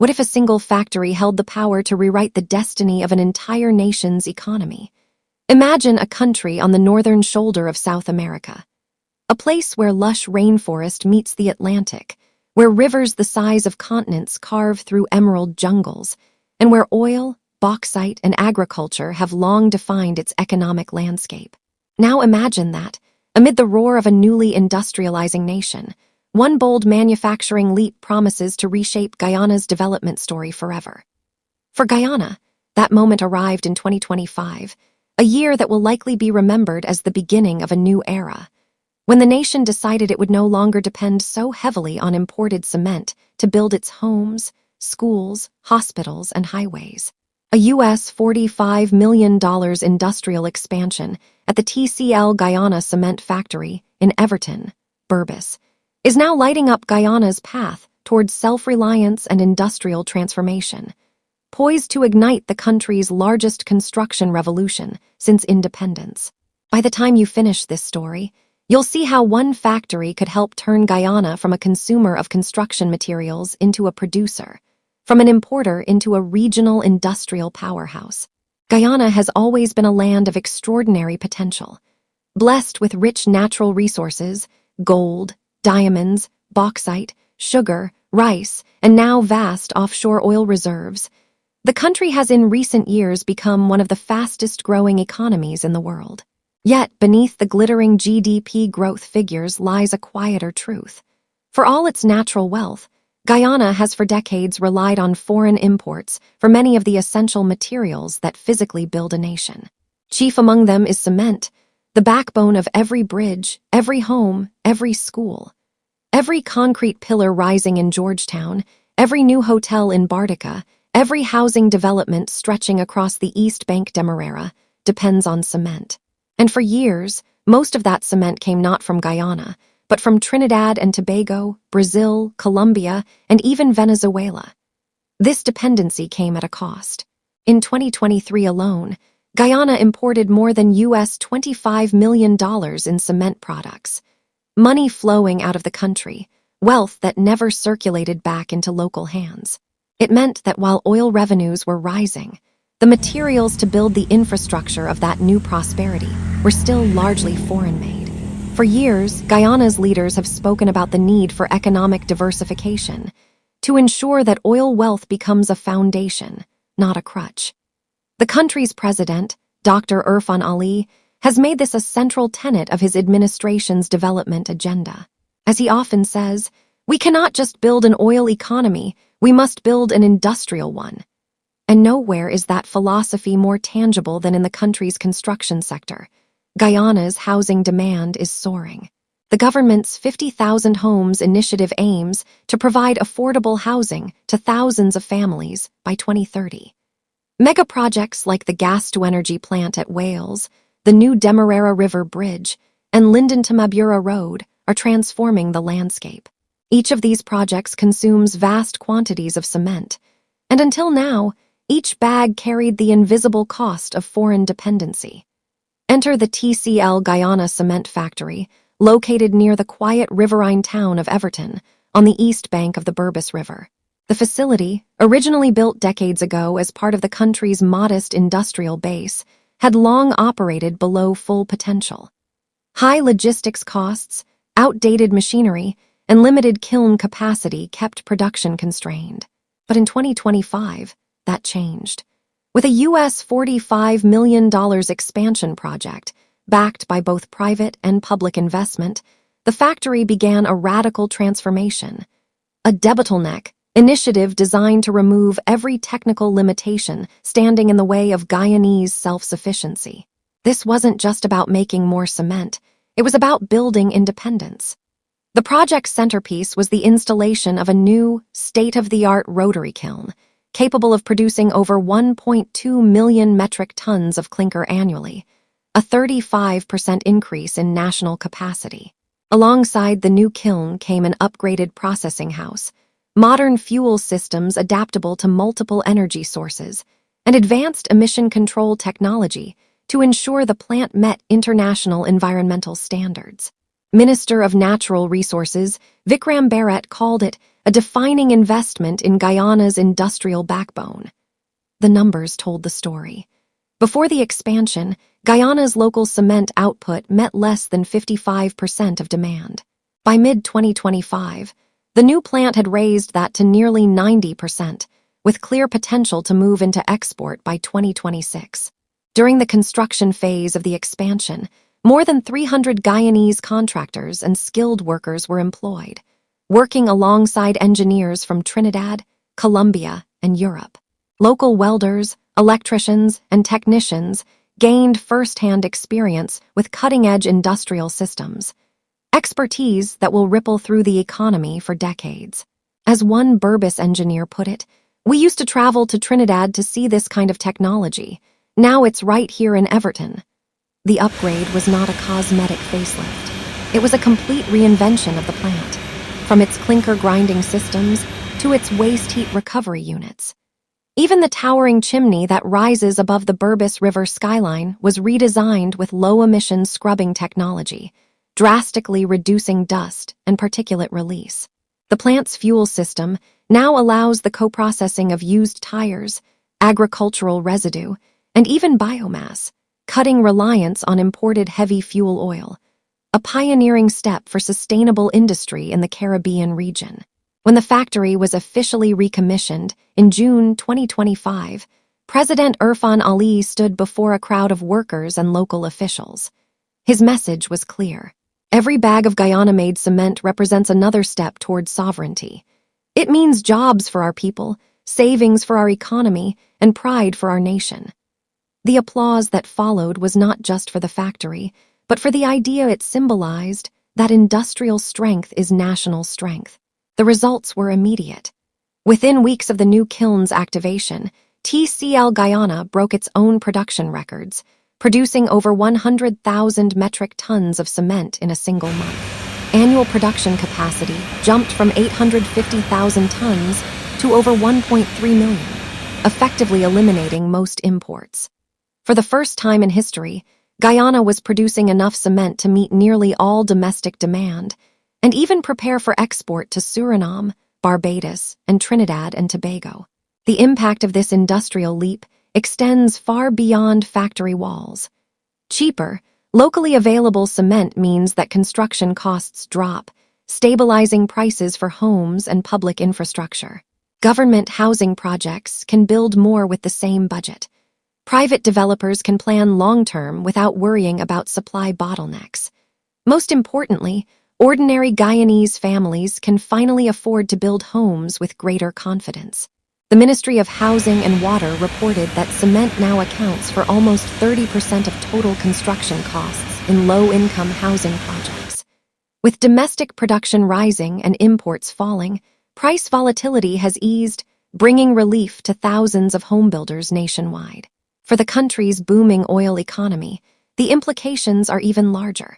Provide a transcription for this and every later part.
What if a single factory held the power to rewrite the destiny of an entire nation's economy? Imagine a country on the northern shoulder of South America, a place where lush rainforest meets the Atlantic, where rivers the size of continents carve through emerald jungles, and where oil, bauxite, and agriculture have long defined its economic landscape. Now imagine that, amid the roar of a newly industrializing nation, one bold manufacturing leap promises to reshape Guyana's development story forever. For Guyana, that moment arrived in 2025, a year that will likely be remembered as the beginning of a new era, when the nation decided it would no longer depend so heavily on imported cement to build its homes, schools, hospitals, and highways. A US $45 million industrial expansion at the TCL Guyana cement factory in Everton, Berbice, is now lighting up Guyana's path towards self-reliance and industrial transformation, poised to ignite the country's largest construction revolution since independence. By the time you finish this story, you'll see how one factory could help turn Guyana from a consumer of construction materials into a producer, from an importer into a regional industrial powerhouse. Guyana has always been a land of extraordinary potential, blessed with rich natural resources, gold, diamonds, bauxite, sugar, rice, and now vast offshore oil reserves. The country has in recent years become one of the fastest-growing economies in the world. Yet, beneath the glittering GDP growth figures lies a quieter truth. For all its natural wealth, Guyana has for decades relied on foreign imports for many of the essential materials that physically build a nation. Chief among them is cement, the backbone of every bridge, every home, every school. Every concrete pillar rising in Georgetown, every new hotel in Bartica, every housing development stretching across the East Bank Demerara depends on cement. And for years, most of that cement came not from Guyana, but from Trinidad and Tobago, Brazil, Colombia, and even Venezuela. This dependency came at a cost. In 2023 alone, Guyana imported more than US $25 million in cement products, money flowing out of the country, wealth that never circulated back into local hands. It meant that while oil revenues were rising, the materials to build the infrastructure of that new prosperity were still largely foreign-made. For years, Guyana's leaders have spoken about the need for economic diversification to ensure that oil wealth becomes a foundation, not a crutch. The country's president, Dr. Irfan Ali, has made this a central tenet of his administration's development agenda. As he often says, "We cannot just build an oil economy, we must build an industrial one." And nowhere is that philosophy more tangible than in the country's construction sector. Guyana's housing demand is soaring. The government's 50,000 Homes initiative aims to provide affordable housing to thousands of families by 2030. Mega projects like the gas-to-energy plant at Wales, the new Demerara River Bridge, and Linden to Mabura Road are transforming the landscape. Each of these projects consumes vast quantities of cement, and until now, each bag carried the invisible cost of foreign dependency. Enter the TCL Guyana Cement Factory, located near the quiet riverine town of Everton, on the east bank of the Berbice River. The facility, originally built decades ago as part of the country's modest industrial base, had long operated below full potential. High logistics costs, outdated machinery, and limited kiln capacity kept production constrained. But in 2025, that changed. With a US $45 million expansion project, backed by both private and public investment, the factory began a radical transformation. A debottleneck initiative designed to remove every technical limitation standing in the way of Guyanese self-sufficiency. This wasn't just about making more cement, it was about building independence. The project's centerpiece was the installation of a new, state-of-the-art rotary kiln, capable of producing over 1.2 million metric tons of clinker annually, a 35% increase in national capacity. Alongside the new kiln came an upgraded processing house, modern fuel systems adaptable to multiple energy sources, and advanced emission control technology to ensure the plant met international environmental standards. Minister of Natural Resources Vikram Bharat called it a defining investment in Guyana's industrial backbone. The numbers told the story. Before the expansion, Guyana's local cement output met less than 55% of demand. By mid-2025, the new plant had raised that to nearly 90%, with clear potential to move into export by 2026. During the construction phase of the expansion, more than 300 Guyanese contractors and skilled workers were employed, working alongside engineers from Trinidad, Colombia, and Europe. Local welders, electricians, and technicians gained first-hand experience with cutting-edge industrial systems, expertise that will ripple through the economy for decades. As one Burbis engineer put it, "We used to travel to Trinidad to see this kind of technology. Now it's right here in Everton." The upgrade was not a cosmetic facelift. It was a complete reinvention of the plant, from its clinker grinding systems to its waste heat recovery units. Even the towering chimney that rises above the Burbis River skyline was redesigned with low-emission scrubbing technology, drastically reducing dust and particulate release. The plant's fuel system now allows the co-processing of used tires, agricultural residue, and even biomass, cutting reliance on imported heavy fuel oil, a pioneering step for sustainable industry in the Caribbean region. When the factory was officially recommissioned in June 2025, President Irfan Ali stood before a crowd of workers and local officials. His message was clear. Every bag of Guyana-made cement represents another step toward sovereignty. It means jobs for our people, savings for our economy, and pride for our nation. The applause that followed was not just for the factory, but for the idea it symbolized, that industrial strength is national strength. The results were immediate. Within weeks of the new kiln's activation, TCL Guyana broke its own production records, producing over 100,000 metric tons of cement in a single month. Annual production capacity jumped from 850,000 tons to over 1.3 million, effectively eliminating most imports. For the first time in history, Guyana was producing enough cement to meet nearly all domestic demand, and even prepare for export to Suriname, Barbados, and Trinidad and Tobago. The impact of this industrial leap extends far beyond factory walls. Cheaper, locally available cement means that construction costs drop, stabilizing prices for homes and public infrastructure. Government housing projects can build more with the same budget. Private developers can plan long-term without worrying about supply bottlenecks. Most importantly, ordinary Guyanese families can finally afford to build homes with greater confidence. The Ministry of Housing and Water reported that cement now accounts for almost 30% of total construction costs in low-income housing projects. With domestic production rising and imports falling, price volatility has eased, bringing relief to thousands of homebuilders nationwide. For the country's booming oil economy, the implications are even larger.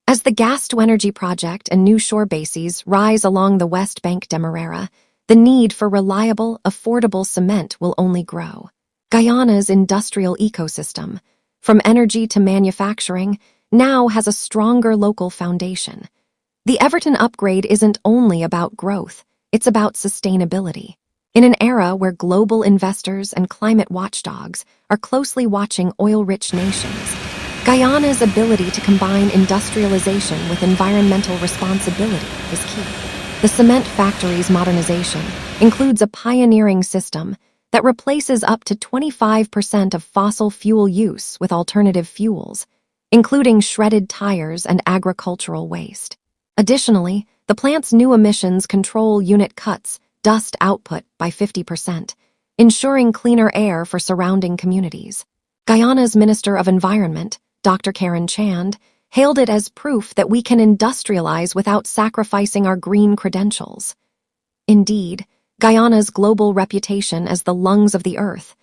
As the gas-to-energy project and new shore bases rise along the West Bank Demerara, the need for reliable, affordable cement will only grow. Guyana's industrial ecosystem, from energy to manufacturing, now has a stronger local foundation. The Everton upgrade isn't only about growth, it's about sustainability. In an era where global investors and climate watchdogs are closely watching oil-rich nations, Guyana's ability to combine industrialization with environmental responsibility is key. The cement factory's modernization includes a pioneering system that replaces up to 25% of fossil fuel use with alternative fuels, including shredded tires and agricultural waste. Additionally, the plant's new emissions control unit cuts dust output by 50%, ensuring cleaner air for surrounding communities. Guyana's Minister of Environment, Dr. Karen Chand, hailed it as proof that we can industrialize without sacrificing our green credentials. Indeed, Guyana's global reputation as the lungs of the earth,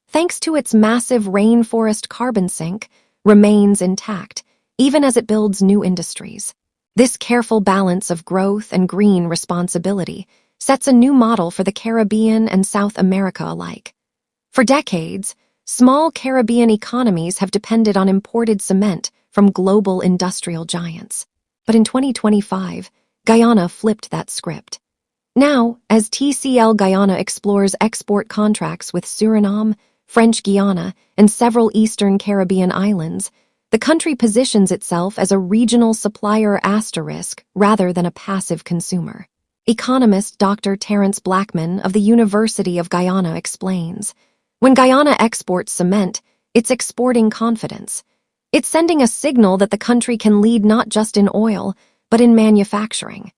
thanks to its massive rainforest carbon sink, remains intact, even as it builds new industries. This careful balance of growth and green responsibility sets a new model for the Caribbean and South America alike. For decades, small Caribbean economies have depended on imported cement from global industrial giants. But in 2025, Guyana flipped that script. Now, as TCL Guyana explores export contracts with Suriname, French Guyana, and several Eastern Caribbean islands, the country positions itself as a regional supplier asterisk rather than a passive consumer. Economist Dr. Terence Blackman of the University of Guyana explains, when Guyana exports cement, it's exporting confidence. It's sending a signal that the country can lead not just in oil, but in manufacturing.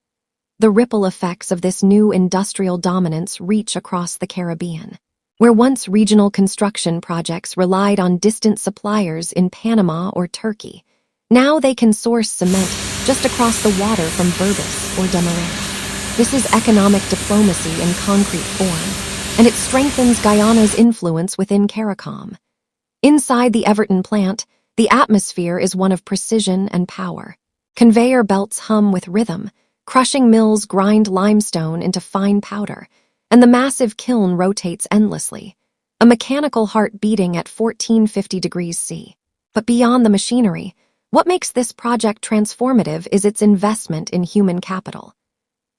The ripple effects of this new industrial dominance reach across the Caribbean, where once regional construction projects relied on distant suppliers in Panama or Turkey. Now they can source cement just across the water from Berbice or Demerara. This is economic diplomacy in concrete form, and it strengthens Guyana's influence within CARICOM. Inside the Everton plant, the atmosphere is one of precision and power. Conveyor belts hum with rhythm, crushing mills grind limestone into fine powder, and the massive kiln rotates endlessly, a mechanical heart beating at 1450 degrees C. But beyond the machinery, what makes this project transformative is its investment in human capital.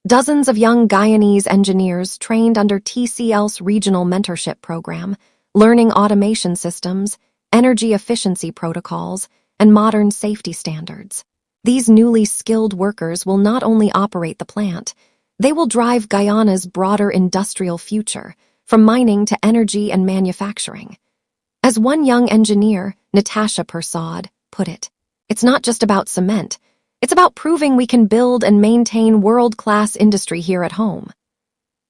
Dozens of young Guyanese engineers trained under TCL's regional mentorship program, learning automation systems, energy efficiency protocols, and modern safety standards. These newly skilled workers will not only operate the plant, they will drive Guyana's broader industrial future, from mining to energy and manufacturing. As one young engineer, Natasha Persad, put it, it's not just about cement, it's about proving we can build and maintain world-class industry here at home.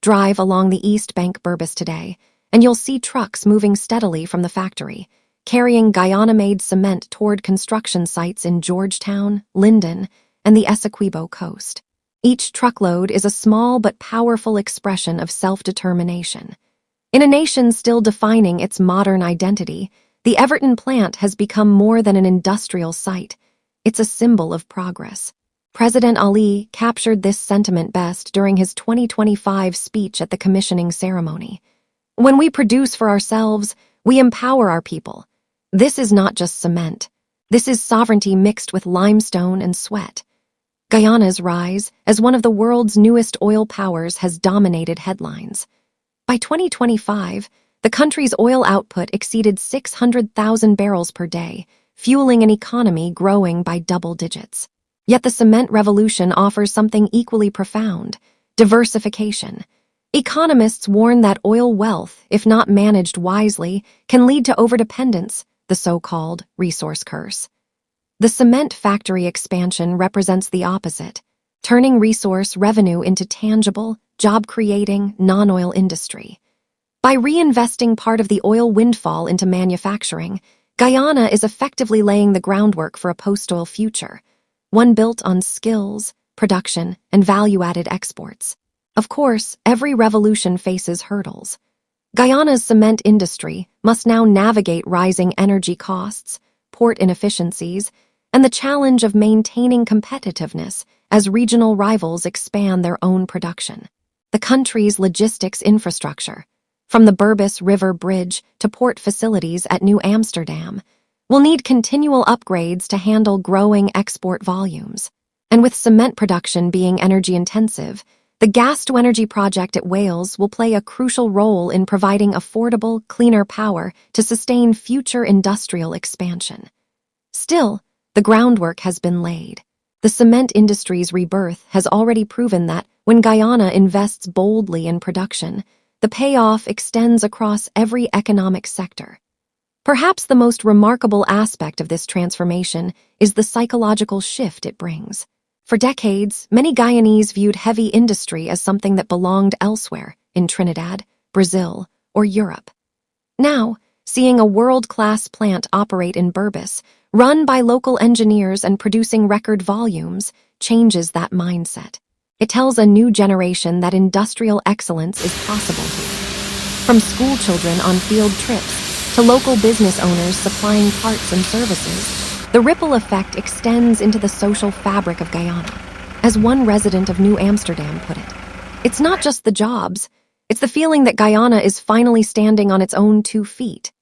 Drive along the East Bank Berbice today, and you'll see trucks moving steadily from the factory, carrying Guyana-made cement toward construction sites in Georgetown, Linden, and the Essequibo coast. Each truckload is a small but powerful expression of self-determination. In a nation still defining its modern identity, the Everton plant has become more than an industrial site. It's a symbol of progress. President Ali captured this sentiment best during his 2025 speech at the commissioning ceremony. When we produce for ourselves, we empower our people. This is not just cement. This is sovereignty mixed with limestone and sweat. Guyana's rise as one of the world's newest oil powers has dominated headlines. By 2025, the country's oil output exceeded 600,000 barrels per day, fueling an economy growing by double digits. Yet the cement revolution offers something equally profound: diversification. Economists warn that oil wealth, if not managed wisely, can lead to overdependence, the so-called resource curse. The cement factory expansion represents the opposite, turning resource revenue into tangible, job-creating, non-oil industry. By reinvesting part of the oil windfall into manufacturing, Guyana is effectively laying the groundwork for a post-oil future, one built on skills, production, and value-added exports. Of course, every revolution faces hurdles. Guyana's cement industry must now navigate rising energy costs, port inefficiencies, and the challenge of maintaining competitiveness as regional rivals expand their own production. The country's logistics infrastructure, from the Berbice River Bridge to port facilities at New Amsterdam, will need continual upgrades to handle growing export volumes. And with cement production being energy-intensive, the gas-to-energy project at Wales will play a crucial role in providing affordable, cleaner power to sustain future industrial expansion. Still, the groundwork has been laid. The cement industry's rebirth has already proven that when Guyana invests boldly in production, the payoff extends across every economic sector. Perhaps the most remarkable aspect of this transformation is the psychological shift it brings. For decades, many Guyanese viewed heavy industry as something that belonged elsewhere, in Trinidad, Brazil, or Europe. Now, seeing a world-class plant operate in Berbice, run by local engineers and producing record volumes, changes that mindset. It tells a new generation that industrial excellence is possible here. From school children on field trips to local business owners supplying parts and services, the ripple effect extends into the social fabric of Guyana. As one resident of New Amsterdam put it, it's not just the jobs, it's the feeling that Guyana is finally standing on its own 2 feet.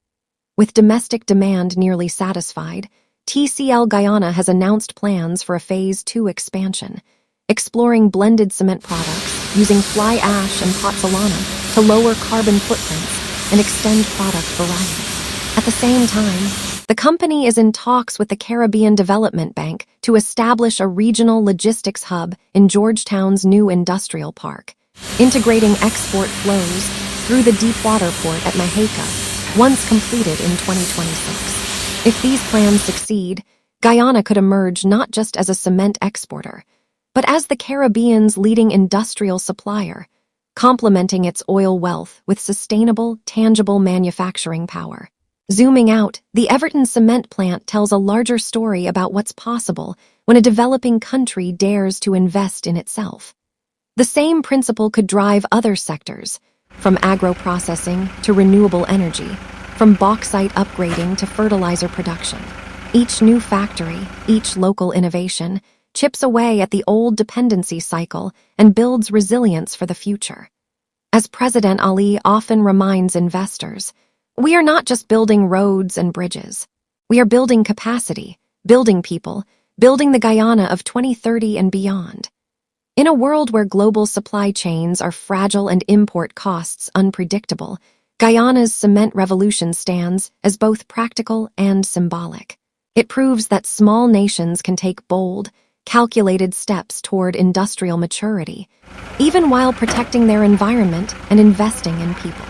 With domestic demand nearly satisfied, TCL Guyana has announced plans for a Phase 2 expansion, exploring blended cement products, using fly ash and pozzolana to lower carbon footprints and extend product variety. At the same time, the company is in talks with the Caribbean Development Bank to establish a regional logistics hub in Georgetown's new industrial park, integrating export flows through the deepwater port at Jamaica, once completed in 2026. If these plans succeed, Guyana could emerge not just as a cement exporter, but as the Caribbean's leading industrial supplier, complementing its oil wealth with sustainable, tangible manufacturing power. Zooming out, the Everton cement plant tells a larger story about what's possible when a developing country dares to invest in itself. The same principle could drive other sectors, from agro-processing to renewable energy, from bauxite upgrading to fertilizer production. Each new factory, each local innovation, chips away at the old dependency cycle and builds resilience for the future. As President Ali often reminds investors, we are not just building roads and bridges. We are building capacity, building people, building the Guyana of 2030 and beyond. In a world where global supply chains are fragile and import costs unpredictable, Guyana's cement revolution stands as both practical and symbolic. It proves that small nations can take bold, calculated steps toward industrial maturity, even while protecting their environment and investing in people.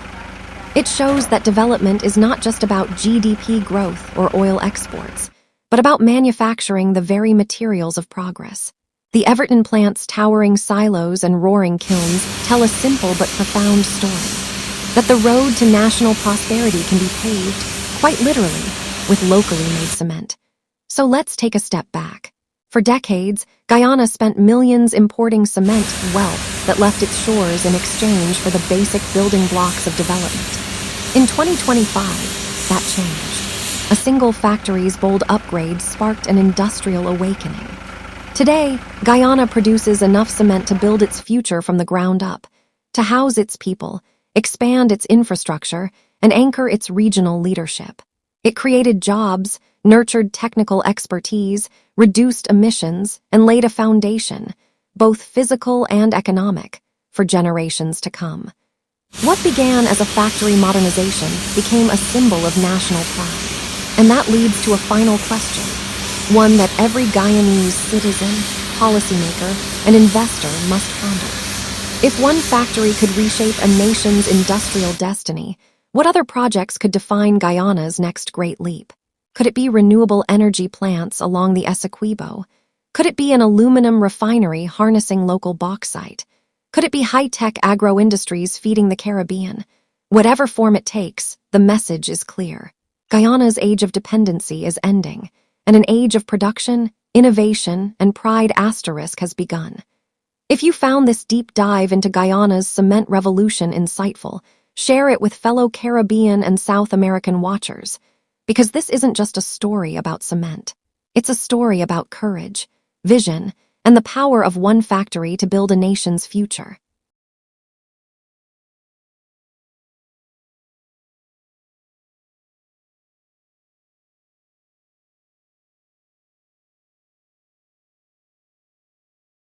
It shows that development is not just about GDP growth or oil exports, but about manufacturing the very materials of progress. The Everton plant's towering silos and roaring kilns tell a simple but profound story, that the road to national prosperity can be paved, quite literally, with locally made cement. So let's take a step back. For decades, Guyana spent millions importing cement wealth that left its shores in exchange for the basic building blocks of development. In 2025, that changed. A single factory's bold upgrade sparked an industrial awakening. Today, Guyana produces enough cement to build its future from the ground up, to house its people, expand its infrastructure, and anchor its regional leadership. It created jobs, nurtured technical expertise, reduced emissions, and laid a foundation, both physical and economic, for generations to come. What began as a factory modernization became a symbol of national pride. And that leads to a final question, one that every Guyanese citizen, policymaker, and investor must ponder. If one factory could reshape a nation's industrial destiny, what other projects could define Guyana's next great leap? Could it be renewable energy plants along the Essequibo? Could it be an aluminum refinery harnessing local bauxite? Could it be high-tech agro-industries feeding the Caribbean? Whatever form it takes, the message is clear. Guyana's age of dependency is ending, and an age of production, innovation, and pride asterisk has begun. If you found this deep dive into Guyana's cement revolution insightful, share it with fellow Caribbean and South American watchers, because this isn't just a story about cement. It's a story about courage, vision, and the power of one factory to build a nation's future.